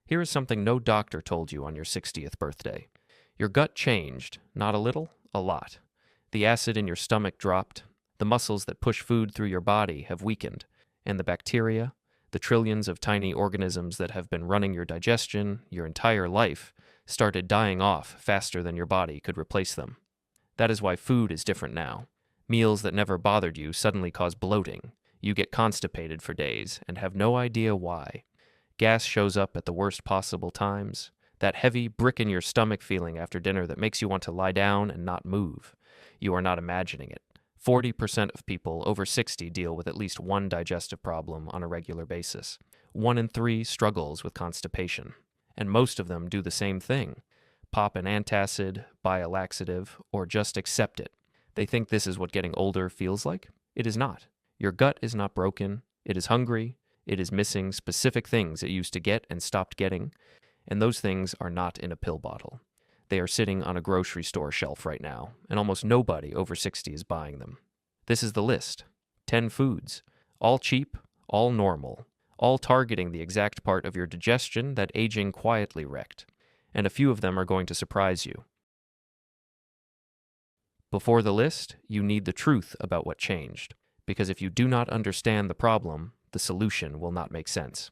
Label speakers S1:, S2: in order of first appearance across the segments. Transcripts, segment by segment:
S1: Here is something no doctor told you on your 60th birthday. Your gut changed, not a little, a lot. The acid in your stomach dropped, the muscles that push food through your body have weakened, and the bacteria, the trillions of tiny organisms that have been running your digestion your entire life, started dying off faster than your body could replace them. That is why food is different now. Meals that never bothered you suddenly cause bloating. You get constipated for days and have no idea why. Gas shows up at the worst possible times. That heavy brick in your stomach feeling after dinner that makes you want to lie down and not move. You are not imagining it. 40% of people over 60 deal with at least one digestive problem on a regular basis. 1 in 3 struggles with constipation. And most of them do the same thing. Pop an antacid, buy a laxative, or just accept it. They think this is what getting older feels like. It is not. Your gut is not broken. It is hungry. It is missing specific things it used to get and stopped getting. And those things are not in a pill bottle. They are sitting on a grocery store shelf right now, and almost nobody over 60 is buying them. This is the list. 10 foods. All cheap, all normal. All targeting the exact part of your digestion that aging quietly wrecked. And a few of them are going to surprise you. Before the list, you need the truth about what changed. Because if you do not understand the problem, the solution will not make sense.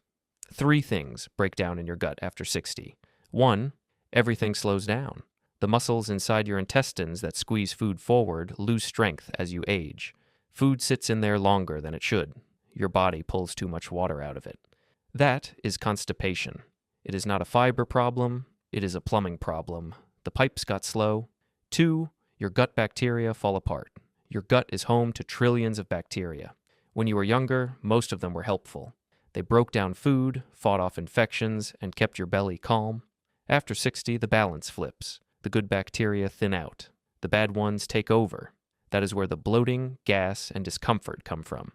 S1: 3 things break down in your gut after 60. 1, everything slows down. The muscles inside your intestines that squeeze food forward lose strength as you age. Food sits in there longer than it should. Your body pulls too much water out of it. That is constipation. It is not a fiber problem. It is a plumbing problem. The pipes got slow. 2, your gut bacteria fall apart. Your gut is home to trillions of bacteria. When you were younger, most of them were helpful. They broke down food, fought off infections, and kept your belly calm. After 60, the balance flips. The good bacteria thin out. The bad ones take over. That is where the bloating, gas, and discomfort come from.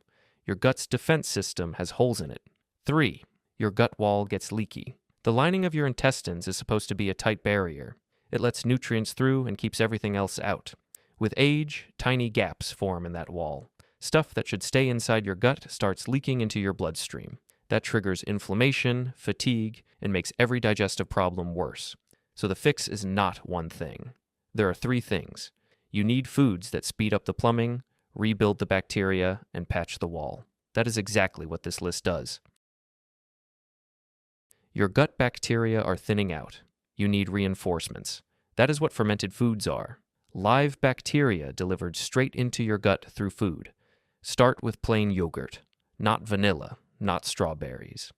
S1: Your gut's defense system has holes in it. 3, your gut wall gets leaky. The lining of your intestines is supposed to be a tight barrier. It lets nutrients through and keeps everything else out. With age, tiny gaps form in that wall. Stuff that should stay inside your gut starts leaking into your bloodstream. That triggers inflammation, fatigue, and makes every digestive problem worse. So the fix is not one thing. There are 3 things. You need foods that speed up the plumbing, rebuild the bacteria, and patch the wall. That is exactly what this list does. Your gut bacteria are thinning out. You need reinforcements. That is what fermented foods are. Live bacteria delivered straight into your gut through food. Start with plain yogurt. Not vanilla, not strawberries.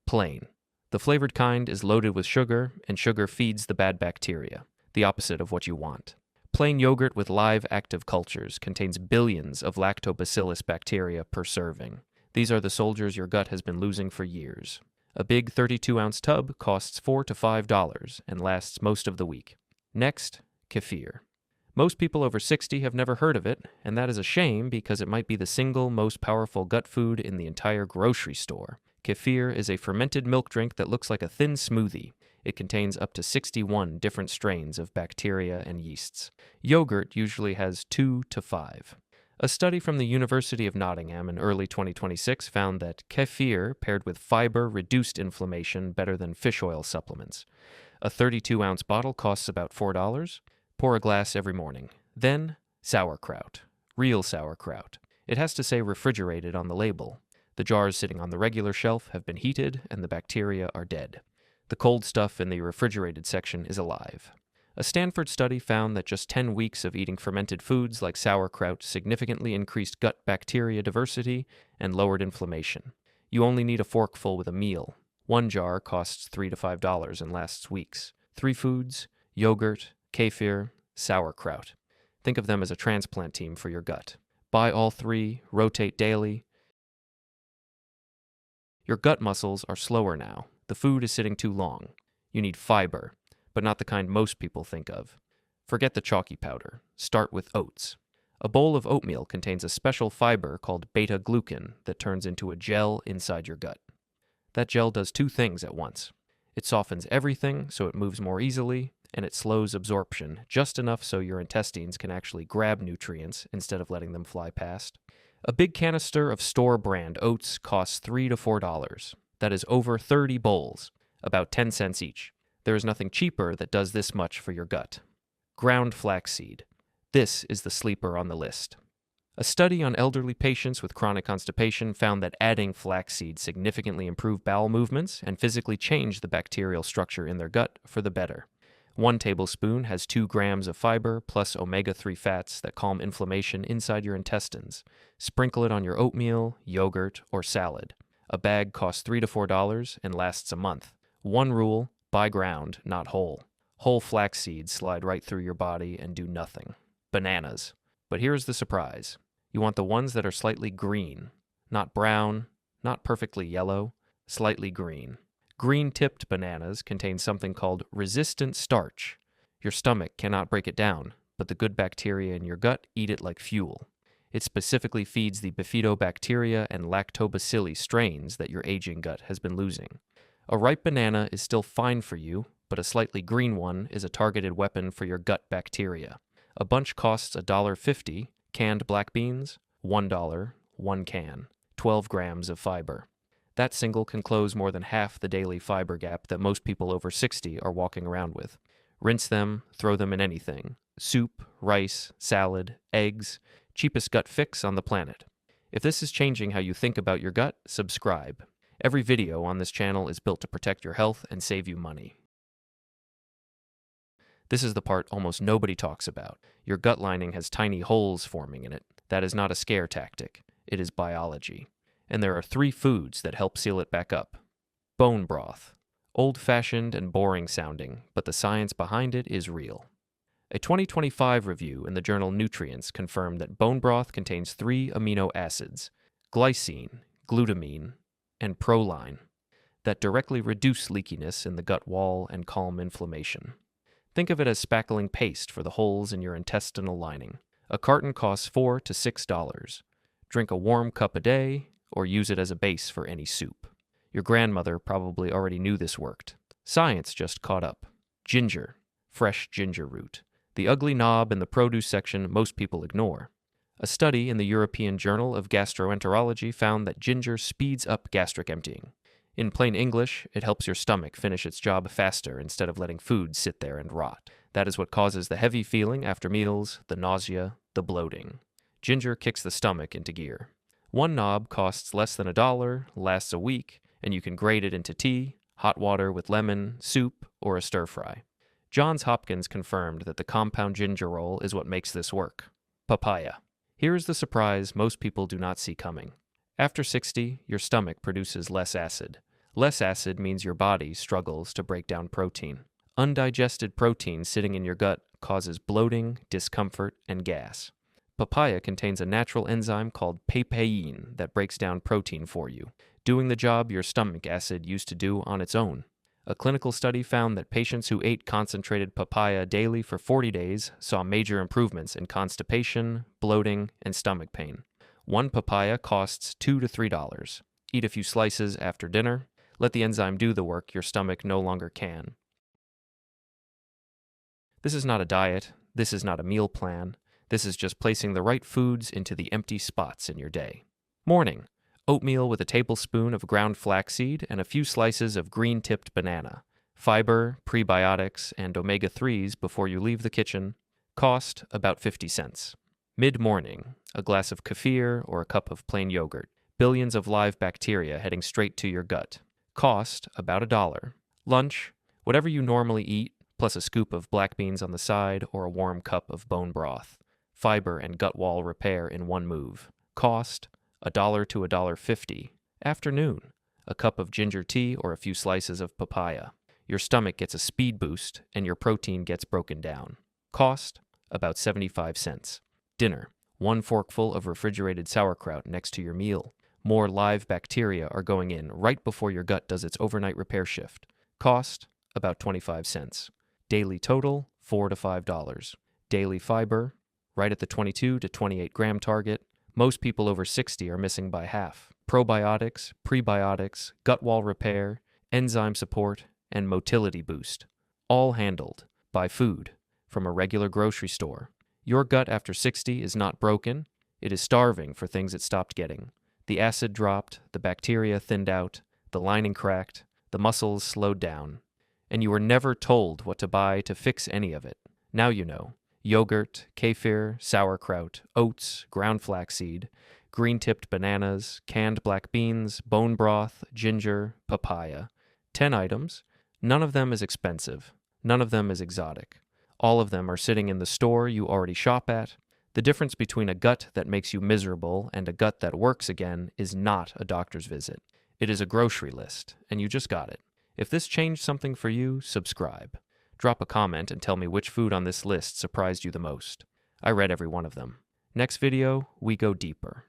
S1: Plain. The flavored kind is loaded with sugar, and sugar feeds the bad bacteria, the opposite of what you want. Plain yogurt with live active cultures contains billions of lactobacillus bacteria per serving. These are the soldiers your gut has been losing for years. A big 32-ounce tub costs $4 to $5 and lasts most of the week. Next, kefir. Most people over 60 have never heard of it, and that is a shame because it might be the single most powerful gut food in the entire grocery store. Kefir is a fermented milk drink that looks like a thin smoothie. It contains up to 61 different strains of bacteria and yeasts. Yogurt usually has 2 to 5. A study from the University of Nottingham in early 2026 found that kefir paired with fiber reduced inflammation better than fish oil supplements. A 32-ounce bottle costs about $4. Pour a glass every morning. Then, sauerkraut. Real sauerkraut. It has to say refrigerated on the label. The jars sitting on the regular shelf have been heated and the bacteria are dead. The cold stuff in the refrigerated section is alive. A Stanford study found that just 10 weeks of eating fermented foods like sauerkraut significantly increased gut bacteria diversity and lowered inflammation. You only need a forkful with a meal. 1 jar costs $3 to $5 and lasts weeks. 3 foods, yogurt, kefir, sauerkraut. Think of them as a transplant team for your gut. Buy all 3, rotate daily. Your gut muscles are slower now. The food is sitting too long. You need fiber, but not the kind most people think of. Forget the chalky powder. Start with oats. A bowl of oatmeal contains a special fiber called beta-glucan that turns into a gel inside your gut. That gel does 2 things at once. It softens everything so it moves more easily, and it slows absorption just enough so your intestines can actually grab nutrients instead of letting them fly past. A big canister of store-brand oats costs $3 to $4. That is over 30 bowls. about 10 cents each. There is nothing cheaper that does this much for your gut. Ground flaxseed. This is the sleeper on the list. A study on elderly patients with chronic constipation found that adding flaxseed significantly improved bowel movements and physically changed the bacterial structure in their gut for the better. 1 tablespoon has 2 grams of fiber plus omega-3 fats that calm inflammation inside your intestines. Sprinkle it on your oatmeal, yogurt, or salad. A bag costs $3 to $4 and lasts a month. One rule: buy ground, not whole. Whole flax seeds slide right through your body and do nothing. Bananas. But here's the surprise. You want the ones that are slightly green. Not brown, not perfectly yellow, slightly green. Green-tipped bananas contain something called resistant starch. Your stomach cannot break it down, but the good bacteria in your gut eat it like fuel. It specifically feeds the bifidobacteria and lactobacilli strains that your aging gut has been losing. A ripe banana is still fine for you, but a slightly green one is a targeted weapon for your gut bacteria. A bunch costs $1.50, canned black beans, $1, 1 can, 12 grams of fiber. That single can close more than half the daily fiber gap that most people over 60 are walking around with. Rinse them, throw them in anything. Soup, rice, salad, eggs, cheapest gut fix on the planet. If this is changing how you think about your gut, subscribe. Every video on this channel is built to protect your health and save you money. This is the part almost nobody talks about. Your gut lining has tiny holes forming in it. That is not a scare tactic. It is biology. And there are 3 foods that help seal it back up. Bone broth. Old-fashioned and boring sounding, but the science behind it is real. A 2025 review in the journal Nutrients confirmed that bone broth contains 3 amino acids, glycine, glutamine, and proline, that directly reduce leakiness in the gut wall and calm inflammation. Think of it as spackling paste for the holes in your intestinal lining. A carton costs $4 to $6. Drink a warm cup a day, or use it as a base for any soup. Your grandmother probably already knew this worked. Science just caught up. Ginger. Fresh ginger root. The ugly knob in the produce section most people ignore. A study in the European Journal of Gastroenterology found that ginger speeds up gastric emptying. In plain English, it helps your stomach finish its job faster instead of letting food sit there and rot. That is what causes the heavy feeling after meals, the nausea, the bloating. Ginger kicks the stomach into gear. 1 knob costs less than $1, lasts a week, and you can grate it into tea, hot water with lemon, soup, or a stir-fry. Johns Hopkins confirmed that the compound ginger roll is what makes this work. Papaya. Here is the surprise most people do not see coming. After 60, your stomach produces less acid. Less acid means your body struggles to break down protein. Undigested protein sitting in your gut causes bloating, discomfort, and gas. Papaya contains a natural enzyme called papain that breaks down protein for you, doing the job your stomach acid used to do on its own. A clinical study found that patients who ate concentrated papaya daily for 40 days saw major improvements in constipation, bloating, and stomach pain. 1 papaya costs $2 to $3. Eat a few slices after dinner. Let the enzyme do the work your stomach no longer can. This is not a diet. This is not a meal plan. This is just placing the right foods into the empty spots in your day. Morning. Oatmeal with a tablespoon of ground flaxseed and a few slices of green-tipped banana. Fiber, prebiotics, and omega-3s before you leave the kitchen. Cost about 50 cents. Mid-morning. A glass of kefir or a cup of plain yogurt. Billions of live bacteria heading straight to your gut. Cost about $1. Lunch. Whatever you normally eat, plus a scoop of black beans on the side or a warm cup of bone broth. Fiber and gut wall repair in one move. Cost $1 to $1.50. Afternoon. A cup of ginger tea or a few slices of papaya. Your stomach gets a speed boost and your protein gets broken down. Cost about 75 cents. Dinner. 1 forkful of refrigerated sauerkraut next to your meal. More live bacteria are going in right before your gut does its overnight repair shift. Cost about 25 cents. Daily total $4 to $5. Daily fiber right at the 22 to 28 gram target. Most people over 60 are missing by half. Probiotics, prebiotics, gut wall repair, enzyme support, and motility boost. All handled by food from a regular grocery store. Your gut after 60 is not broken. It is starving for things it stopped getting. The acid dropped, the bacteria thinned out, the lining cracked, The muscles slowed down. And you were never told what to buy to fix any of it. Now you know. Yogurt, kefir, sauerkraut, oats, ground flaxseed, green-tipped bananas, canned black beans, bone broth, ginger, papaya. 10 items. None of them is expensive. None of them is exotic. All of them are sitting in the store you already shop at. The difference between a gut that makes you miserable and a gut that works again is not a doctor's visit. It is a grocery list, and you just got it. If this changed something for you, subscribe. Drop a comment and tell me which food on this list surprised you the most. I read every one of them. Next video, we go deeper.